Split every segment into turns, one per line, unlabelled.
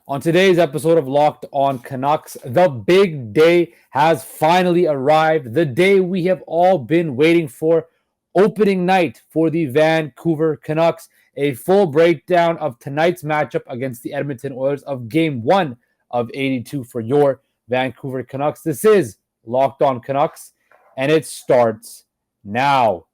On today's episode of Locked On Canucks, the big day has finally arrived. The day we have all been waiting for. Opening night for the Vancouver Canucks. A full breakdown of tonight's matchup against the Edmonton Oilers of Game 1 of 82 for your Vancouver Canucks. This is Locked On Canucks, and it starts now.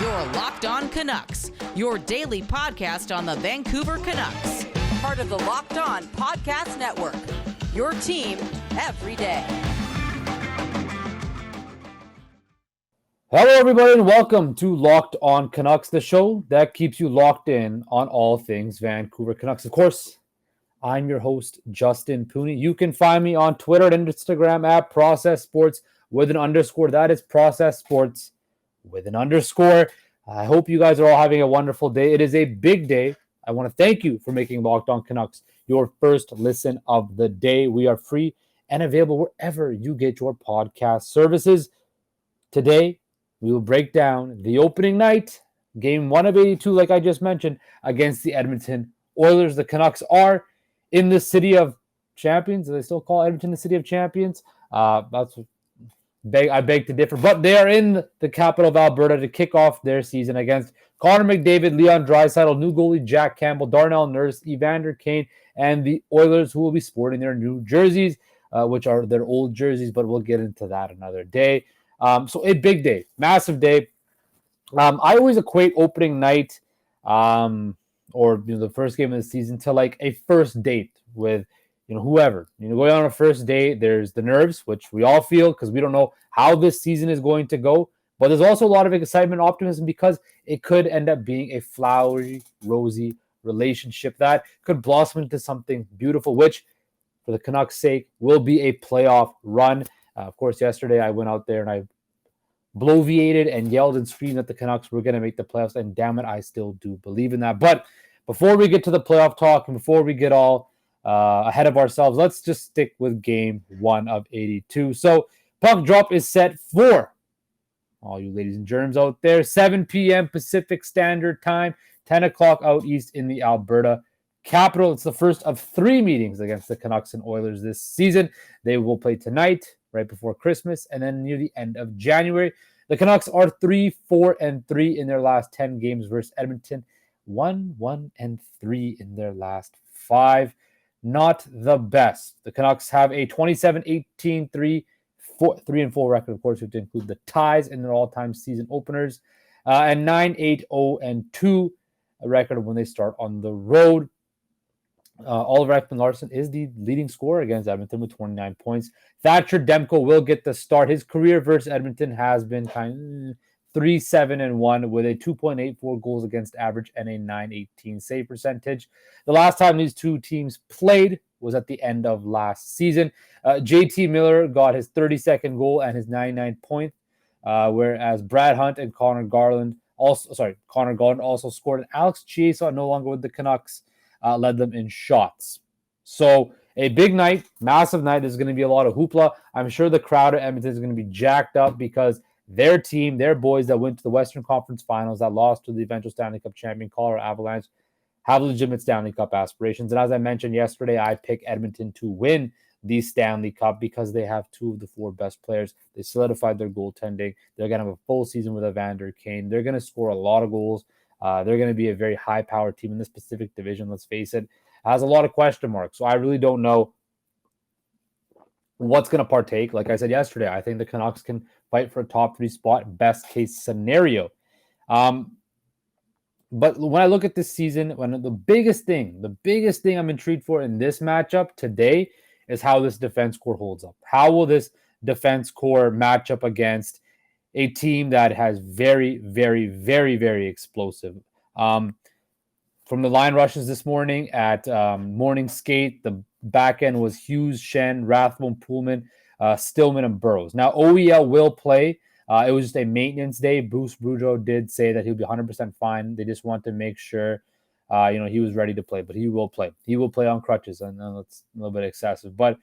Your Locked On Canucks, your daily podcast on the Vancouver Canucks.
Part of the Locked On Podcast Network, your team every day.
Hello, everybody, and welcome to Locked On Canucks, the show that keeps you locked in on all things Vancouver Canucks. Of course, I'm your host, Justin Pooney. You can find me on Twitter and Instagram at Process Sports with an underscore. That is Process Sports with an underscore. I hope you guys are all having a wonderful day. It is a big day. I want to thank you for making Locked On Canucks your first listen of the day. We are free and available wherever you get your podcast services. Today, we will break down the opening night, game 1 of 82, like I just mentioned, against the Edmonton Oilers. The Canucks are in the city of champions. Do they still call Edmonton the city of champions? I beg to differ, but they are in the capital of Alberta to kick off their season against Connor McDavid, Leon Draisaitl, new goalie Jack Campbell, Darnell Nurse, Evander Kane, and the Oilers, who will be sporting their new jerseys, which are their old jerseys, but we'll get into that another day. So a big day, massive day. I always equate opening night or the first game of the season to like a first date with whoever. Going on a first date, there's the nerves, which we all feel because we don't know how this season is going to go. But there's also a lot of excitement, optimism, because it could end up being a flowery, rosy relationship that could blossom into something beautiful, which, for the Canucks' sake, will be a playoff run. Of course, yesterday I went out there and I bloviated and yelled and screamed that the Canucks were going to make the playoffs, and damn it, I still do believe in that. But before we get to the playoff talk and before we get all ahead of ourselves, let's just stick with game 1 of 82. So puck drop is set for all you ladies and germs out there, 7 p.m. Pacific Standard Time, 10 o'clock out east in the Alberta capital. It's the first of 3 meetings against the Canucks and Oilers this season. They will play tonight, right before Christmas, and then near the end of January. The Canucks are 3-4-3 in their last 10 games versus Edmonton, 1-1-3 in their last 5. Not the best. The Canucks have a 27-18-3, 3-4 record. Of course, we have to include the ties in their all-time season openers, and 9-8-0-2 a record when they start on the road. Oliver Ekman-Larsson is the leading scorer against Edmonton with 29 points. Thatcher Demko will get the start. His career versus Edmonton has been kind of 3-7-1 with a 2.84 goals against average and a 918 save percentage. The last time these two teams played was at the end of last season. JT Miller got his 32nd goal and his 99th point, whereas Brad Hunt and Connor Garland also scored. And Alex Chiesa, no longer with the Canucks, led them in shots. So a big night, massive night. There's going to be a lot of hoopla. I'm sure the crowd at Edmonton is going to be jacked up because their team, their boys that went to the Western Conference Finals, that lost to the eventual Stanley Cup champion Colorado Avalanche, have legitimate Stanley Cup aspirations. And as I mentioned yesterday, I picked Edmonton to win the Stanley Cup because they have 2 of the 4 best players. They solidified their goaltending. They're going to have a full season with Evander Kane. They're going to score a lot of goals. They're going to be a very high-powered team in this Pacific Division, let's face it. Has a lot of question marks. So I really don't know what's going to partake. Like I said yesterday, I think the Canucks can fight for a top 3 spot, best case scenario. But when I look at this season, the biggest thing I'm intrigued for in this matchup today is how this defense core holds up. How will this defense core match up against a team that has very, very, very, very explosive? From the line rushes this morning at morning skate, the back end was Hughes, Shen, Rathbone, Pullman, Stillman, and Burrows. Now, OEL will play. It was just a maintenance day. Bruce Boudreau did say that he'll be 100% fine. They just want to make sure, he was ready to play. But he will play. He will play on crutches, and that's a little bit excessive. But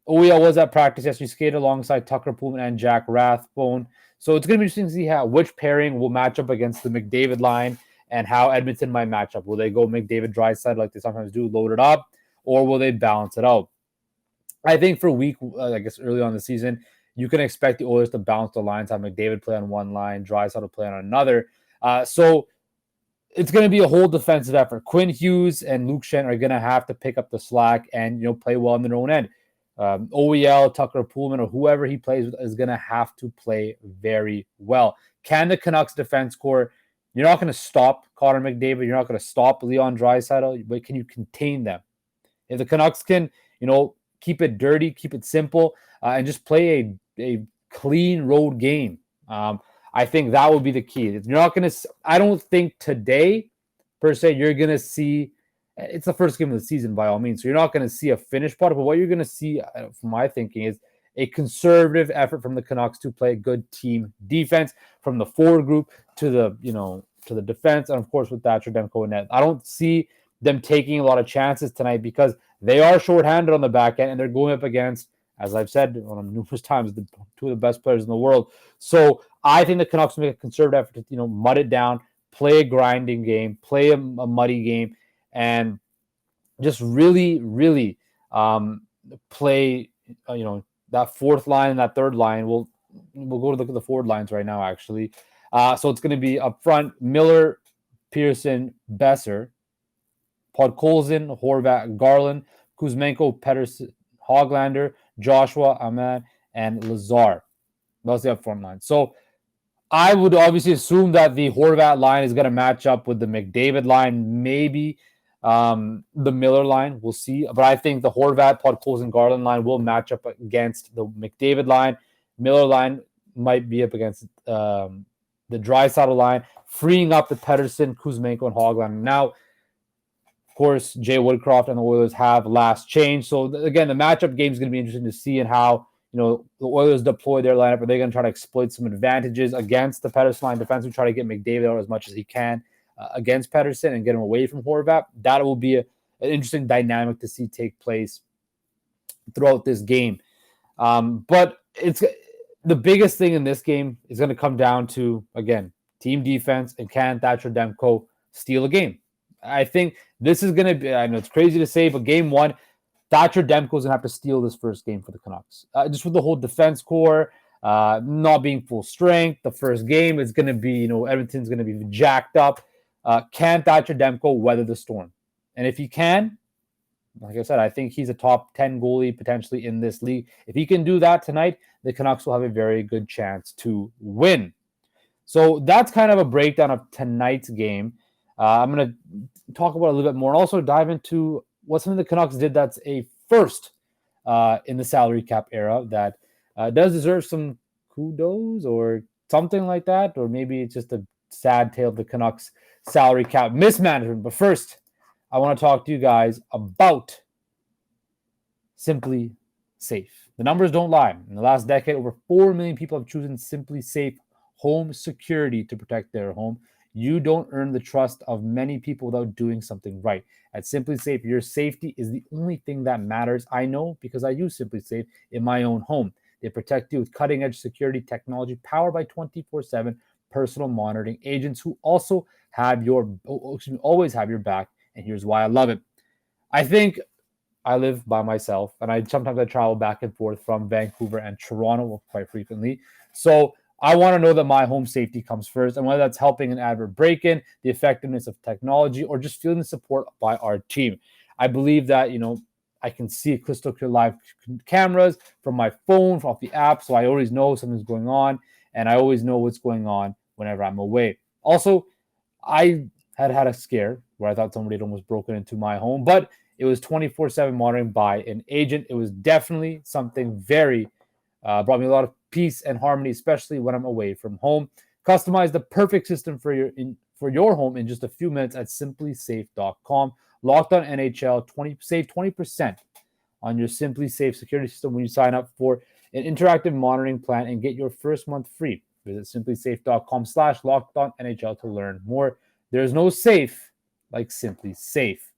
OEL was at practice yesterday. He skated alongside Tucker Pullman and Jack Rathbone. So it's going to be interesting to see which pairing will match up against the McDavid line and how Edmonton might match up. Will they go McDavid Draisaitl like they sometimes do, load it up, or will they balance it out? I think for early on in the season, you can expect the Oilers to balance the lines, have McDavid play on one line, Draisaitl play on another. So it's going to be a whole defensive effort. Quinn Hughes and Luke Schenn are going to have to pick up the slack and play well on their own end. OEL, Tucker Pullman, or whoever he plays with is going to have to play very well. Can the Canucks defense core? You're not going to stop Connor McDavid. You're not going to stop Leon Draisaitl, but can you contain them? If the Canucks can, keep it dirty, keep it simple, and just play a clean road game, I think that would be the key. You're not going to. I don't think today, per se, you're going to see. It's the first game of the season, by all means. So you're not going to see a finished product. But what you're going to see, from my thinking, is a conservative effort from the Canucks to play good team defense, from the forward group to the defense, and of course with Thatcher Demko and net. I don't see them taking a lot of chances tonight because they are shorthanded on the back end and they're going up against, as I've said numerous times, two of the best players in the world. So I think the Canucks make a conservative effort to mud it down, play a grinding game, play a muddy game, and just really, really play, that fourth line and that third line. We'll go to look at the forward lines right now, actually. So it's going to be up front, Miller, Pearson, Besser, Podkolzin, Horvat, Garland, Kuzmenko, Pettersson, Hoglander, Joshua, Ahmad, and Lazar. That's the up front line. So I would obviously assume that the Horvat line is going to match up with the McDavid line, maybe the Miller line. We'll see. But I think the Horvat, Podkolzin, Garland line will match up against the McDavid line. Miller line might be up against the Draisaitl line, freeing up the Pettersson, Kuzmenko, and Hoglander. Now, of course, Jay Woodcroft and the Oilers have last change. So, again, the matchup game is going to be interesting to see and how, the Oilers deploy their lineup. Are they going to try to exploit some advantages against the Pettersson line defense and try to get McDavid out as much as he can against Pettersson and get him away from Horvat? That will be an interesting dynamic to see take place throughout this game. But the biggest thing in this game is going to come down to, again, team defense, and can Thatcher Demko steal a game? I think this is going to be, I know it's crazy to say, but game one, Thatcher Demko is going to have to steal this first game for the Canucks. Just with the whole defense core not being full strength, the first game is going to be, Edmonton's going to be jacked up. Can Thatcher Demko weather the storm? And if he can, like I said, I think he's a top 10 goalie potentially in this league. If he can do that tonight, the Canucks will have a very good chance to win. So that's kind of a breakdown of tonight's game. I'm going to talk about it a little bit more and also dive into what something the Canucks did that's a first in the salary cap era that does deserve some kudos or something like that, or maybe it's just a sad tale of the Canucks salary cap mismanagement. But first, I want to talk to you guys about Simply Safe. The numbers don't lie. In the last decade, over 4 million people have chosen Simply Safe home security to protect their home. You don't earn the trust of many people without doing something right. At Simply Safe, your safety is the only thing that matters. I know because I use Simply Safe in my own home. They protect you with cutting-edge security technology powered by 24/7 personal monitoring agents who also always have your back. And here's why I love it. I think I live by myself, and sometimes I travel back and forth from Vancouver and Toronto quite frequently. So I want to know that my home safety comes first, and whether that's helping an advert break-in, the effectiveness of technology, or just feeling the support by our team. I believe that, I can see crystal clear live cameras from my phone, off the app, so I always know something's going on, and I always know what's going on whenever I'm away. Also, I had a scare where I thought somebody had almost broken into my home, but it was 24/7 monitoring by an agent. It was definitely something very, brought me a lot of peace and harmony, especially when I'm away from home. Customize the perfect system for your home in just a few minutes at simplysafe.com. Locked On NHL, save 20% on your Simply Safe security system when you sign up for an interactive monitoring plan and get your first month free. Visit simplysafe.com/lockedonnhl to learn more. There's no safe like Simply Safe.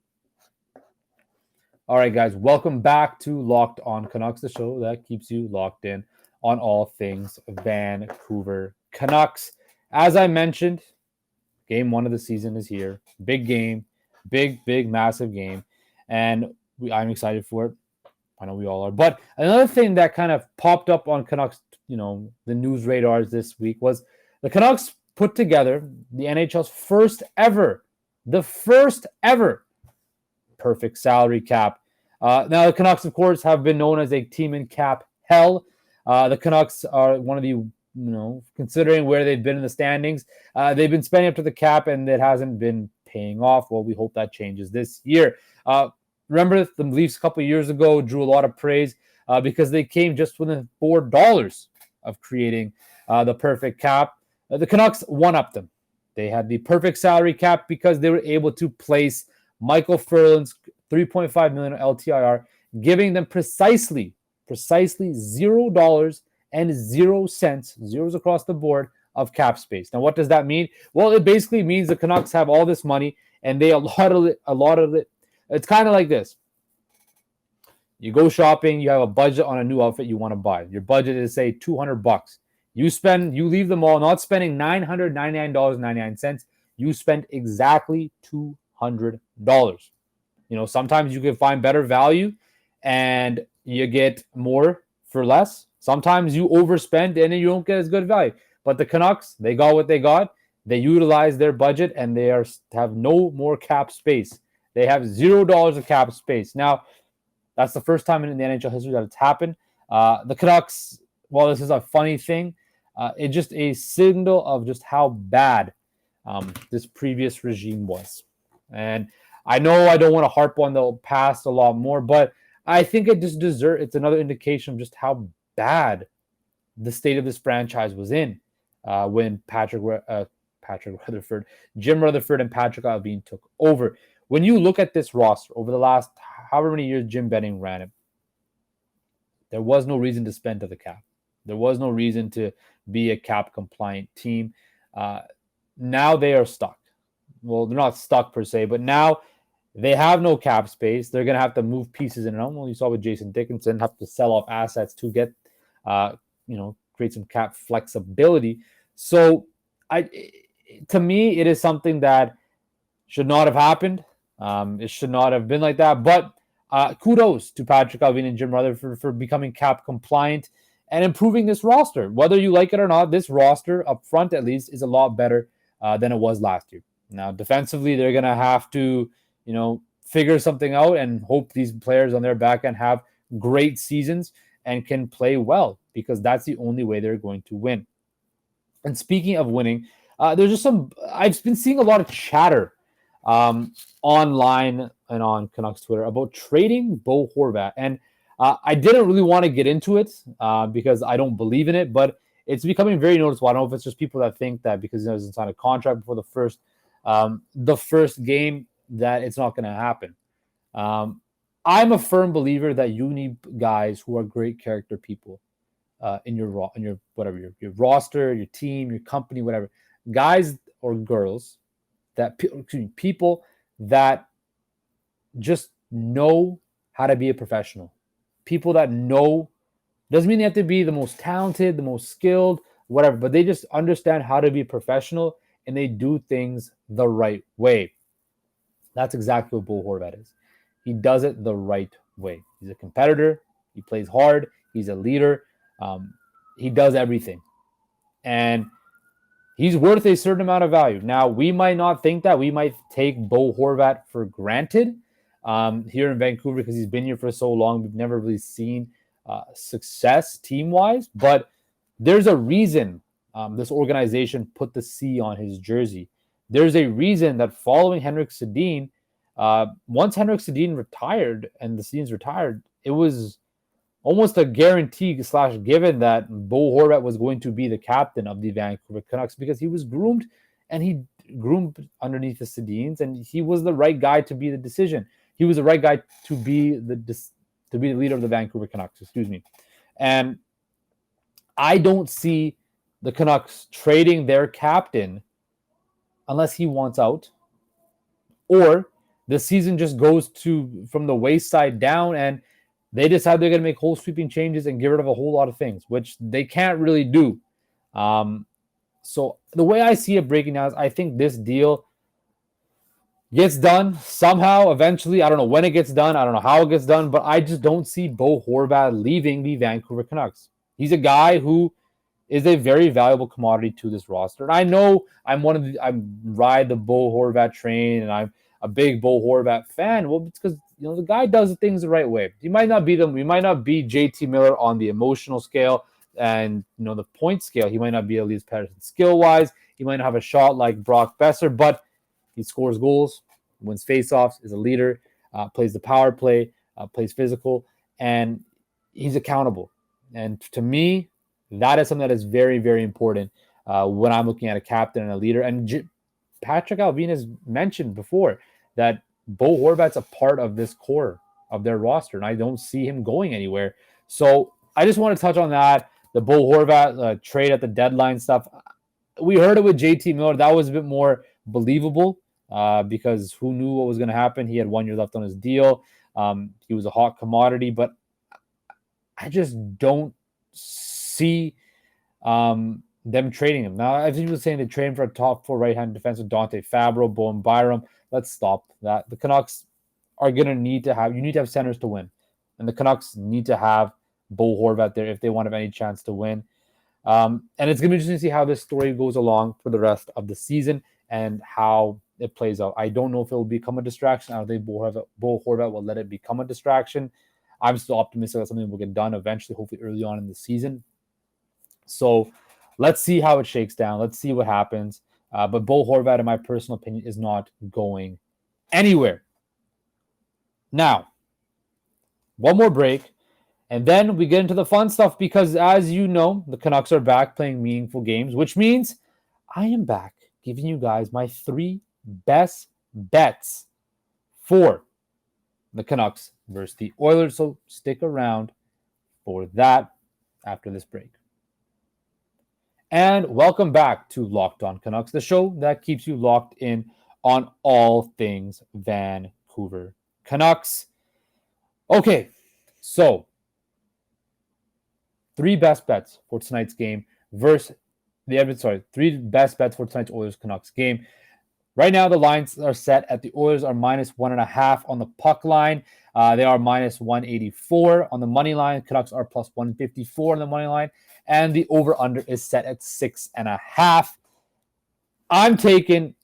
All right, guys, welcome back to Locked On Canucks, the show that keeps you locked in on all things Vancouver Canucks. As I mentioned, game 1 of the season is here. Big game, big, massive game, and I'm excited for it. I know we all are. But another thing that kind of popped up on Canucks, the news radars this week was the Canucks put together the NHL's first ever perfect salary cap. Now, the Canucks, of course, have been known as a team in cap hell. The Canucks are one of the, considering where they've been in the standings, they've been spending up to the cap, and it hasn't been paying off. Well, we hope that changes this year. Remember, the Leafs a couple of years ago drew a lot of praise because they came just within $4 of creating the perfect cap. The Canucks one-upped them. They had the perfect salary cap because they were able to place Michael Furlan's $3.5 million LTIR, giving them precisely $0 and 0 cents, zeros across the board, of cap space. Now, what does that mean? Well, it basically means the Canucks have all this money, and they a lot of it. It's kind of like this. You go shopping, you have a budget on a new outfit you want to buy. Your budget is, say, $200. You leave the mall not spending $999.99. You spend exactly $200. Sometimes you can find better value and you get more for less. Sometimes you overspend and you don't get as good value. But the Canucks, they got what they got. They utilize their budget and they have no more cap space. They have $0 of cap space. Now, that's the first time in the NHL history that it's happened. The Canucks, while this is a funny thing, it's just a signal of just how bad this previous regime was. And I know I don't want to harp on the past a lot more, but I think it just it's another indication of just how bad the state of this franchise was in when Jim Rutherford and Patrick Allvin took over. When you look at this roster over the last however many years Jim Benning ran it, there was no reason to spend to the cap. There was no reason to be a cap compliant team. Now they are stuck. Well, they're not stuck per se, but now they have no cap space. They're going to have to move pieces in and out. Well, you saw with Jason Dickinson, have to sell off assets to get, create some cap flexibility. So, to me, it is something that should not have happened. It should not have been like that. But kudos to Patrick Allvin and Jim Rutherford for becoming cap compliant and improving this roster. Whether you like it or not, this roster up front at least is a lot better than it was last year. Now, defensively, they're going to have to, figure something out and hope these players on their back end have great seasons and can play well, because that's the only way they're going to win. And speaking of winning, there's just I've been seeing a lot of chatter online and on Canucks Twitter about trading Bo Horvat. And I didn't really want to get into it because I don't believe in it, but it's becoming very noticeable. I don't know if it's just people that think that because he doesn't sign a contract before the first game that it's not going to happen. I'm a firm believer that you need guys who are great character people in your roster, your team, your company, whatever. Guys or girls people that just know how to be a professional. People that know, doesn't mean they have to be the most talented, the most skilled, whatever, but they just understand how to be professional and they do things the right way. That's exactly what Bo Horvat is. He does it the right way. He's a competitor. He plays hard. He's a leader. He does everything. And he's worth a certain amount of value. Now, we might not think that. We might take Bo Horvat for granted here in Vancouver because he's been here for so long. We've never really seen success team-wise. But there's a reason this organization put the C on his jersey. There's a reason that following Henrik Sedin, once Henrik Sedin retired and the Sedin's retired, it was almost a guarantee / given that Bo Horvat was going to be the captain of the Vancouver Canucks because he was groomed and he groomed underneath the Sedins, and he was the right guy to be the decision. He was the right guy to be the leader of the Vancouver Canucks, And I don't see the Canucks trading their captain unless he wants out, or the season just goes from the wayside down, and they decide they're going to make whole sweeping changes and get rid of a whole lot of things, which they can't really do. So the way I see it breaking down is I think this deal gets done somehow, eventually. I don't know when it gets done. I don't know how it gets done, but I just don't see Bo Horvat leaving the Vancouver Canucks. He's a guy who is a very valuable commodity to this roster. And I know I ride the Bo Horvat train, and I'm a big Bo Horvat fan. Well, it's because the guy does things the right way. He might not be we might not be JT Miller on the emotional scale and the point scale. He might not be Elias Pettersson skill wise. He might not have a shot like Brock Besser, but he scores goals, wins faceoffs, is a leader, plays the power play, plays physical, and he's accountable. And to me, that is something that is very, very important when I'm looking at a captain and a leader. And Patrick Allvin has mentioned before that Bo Horvat's a part of this core of their roster, and I don't see him going anywhere. So I just want to touch on that. The Bo Horvat trade at the deadline stuff. We heard it with JT Miller. That was a bit more believable because who knew what was going to happen? He had 1 year left on his deal. He was a hot commodity, but I just don't see them trading him. Now, I think people saying they trade him for a top 4 right-hand defensive, Dante Fabro, Bowen Byram. Let's stop that. The Canucks are going to need to have centers to win. And the Canucks need to have Bo Horvat there if they want to have any chance to win. And it's going to be interesting to see how this story goes along for the rest of the season and how it plays out. I don't know if it will become a distraction. I don't think Bo Horvat will let it become a distraction. I'm still optimistic that something will get done eventually, hopefully early on in the season. So let's see how it shakes down. Let's see what happens. But Bo Horvat, in my personal opinion, is not going anywhere. Now, one more break, and then we get into the fun stuff because, as you know, the Canucks are back playing meaningful games, which means I am back giving you guys my 3 best bets for the Canucks versus the Oilers. So stick around for that after this break. And welcome back to Locked On Canucks, the show that keeps you locked in on all things Vancouver Canucks. Okay, so 3 best bets for tonight's game versus the Edmonton. 3 best bets for tonight's Oilers Canucks game. Right now, the lines are set at the Oilers are -1.5 on the puck line. They are -184 on the money line. Canucks are +154 on the money line. And the over-under is set at 6.5. I'm taking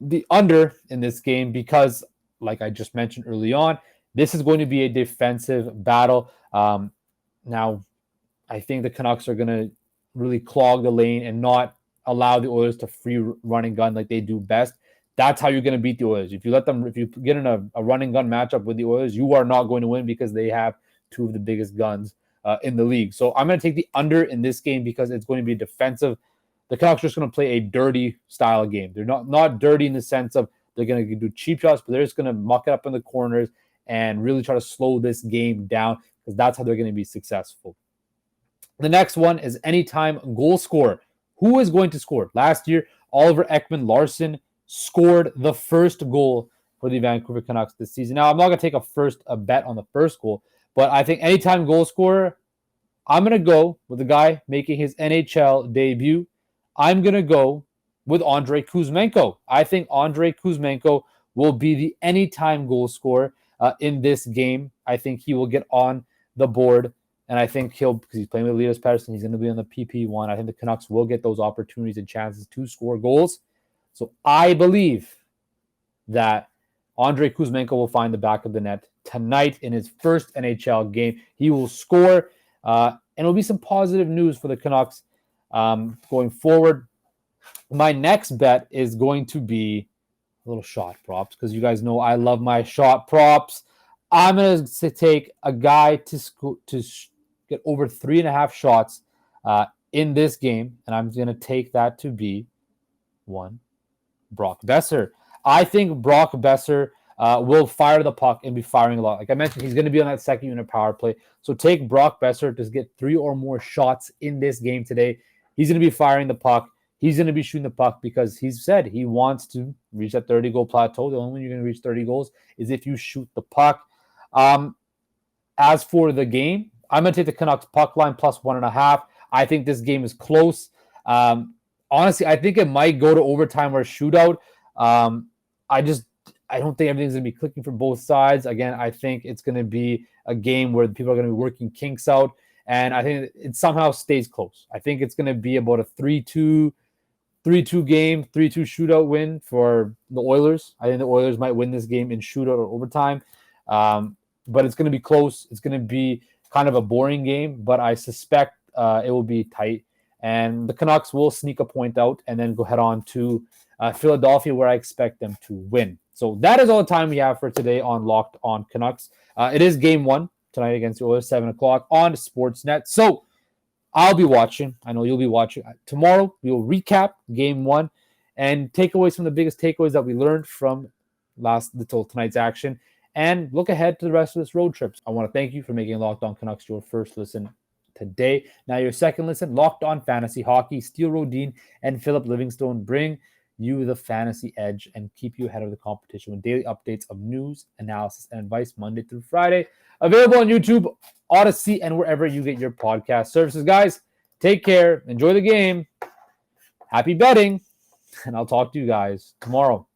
the under in this game because, like I just mentioned early on, this is going to be a defensive battle. Now, I think the Canucks are going to really clog the lane and not allow the Oilers to free run and gun like they do best. That's how you're going to beat the Oilers. If you get in a run and gun matchup with the Oilers, you are not going to win because they have 2 of the biggest guns in the league. So I'm going to take the under in this game because it's going to be defensive. The Canucks are just going to play a dirty style of game. They're not dirty in the sense of they're going to do cheap shots, but they're just going to muck it up in the corners and really try to slow this game down because that's how they're going to be successful. The next one is anytime goal scorer. Who is going to score? Last year, Oliver Ekman-Larsson scored the first goal for the Vancouver Canucks this season. Now, I'm not going to take a bet on the first goal, but I think anytime goal scorer, I'm going to go with the guy making his NHL debut. I'm going to go with Andrei Kuzmenko. I think Andrei Kuzmenko will be the anytime goal scorer in this game. I think he will get on the board, and I think because he's playing with Elias Pettersson, he's going to be on the PP1. I think the Canucks will get those opportunities and chances to score goals. So I believe that Andrei Kuzmenko will find the back of the net tonight in his first NHL game. He will score, and it'll be some positive news for the Canucks going forward. My next bet is going to be a little shot props because you guys know I love my shot props. I'm going to take a guy to get over 3.5 shots in this game, and I'm going to take that to be Brock Besser. I think Brock Besser will fire the puck and be firing a lot. Like I mentioned, he's going to be on that second unit power play. So take Brock Besser to get 3 or more shots in this game today. He's going to be firing the puck. he's going to be shooting the puck because he's said he wants to reach that 30-goal plateau. The only way you're going to reach 30 goals is if you shoot the puck. As for the game, I'm going to take the Canucks puck line plus 1.5. I think this game is close. Honestly, I think it might go to overtime or a shootout. I don't think everything's going to be clicking for both sides. Again, I think it's going to be a game where people are going to be working kinks out, and I think it somehow stays close. I think it's going to be about a 3-2 game, 3-2 shootout win for the Oilers. I think the Oilers might win this game in shootout or overtime, but it's going to be close. It's going to be kind of a boring game, but I suspect it will be tight, and the Canucks will sneak a point out and then go head on to Philadelphia, where I expect them to win. So that is all the time we have for today on Locked On Canucks. It is game 1 tonight against the Oilers, 7 o'clock on Sportsnet. So I'll be watching. I know you'll be watching. Tomorrow we will recap game 1 and takeaways from the biggest takeaways that we learned from tonight's action, and look ahead to the rest of this road trip. I want to thank you for making Locked On Canucks your first listen today. Now your second listen, Locked On Fantasy Hockey. Steele Rodin and Philip Livingstone bring you the fantasy edge and keep you ahead of the competition with daily updates of news, analysis, and advice Monday through Friday. Available on YouTube, Odyssey, and wherever you get your podcast services. Guys, take care. Enjoy the game. Happy betting. And I'll talk to you guys tomorrow.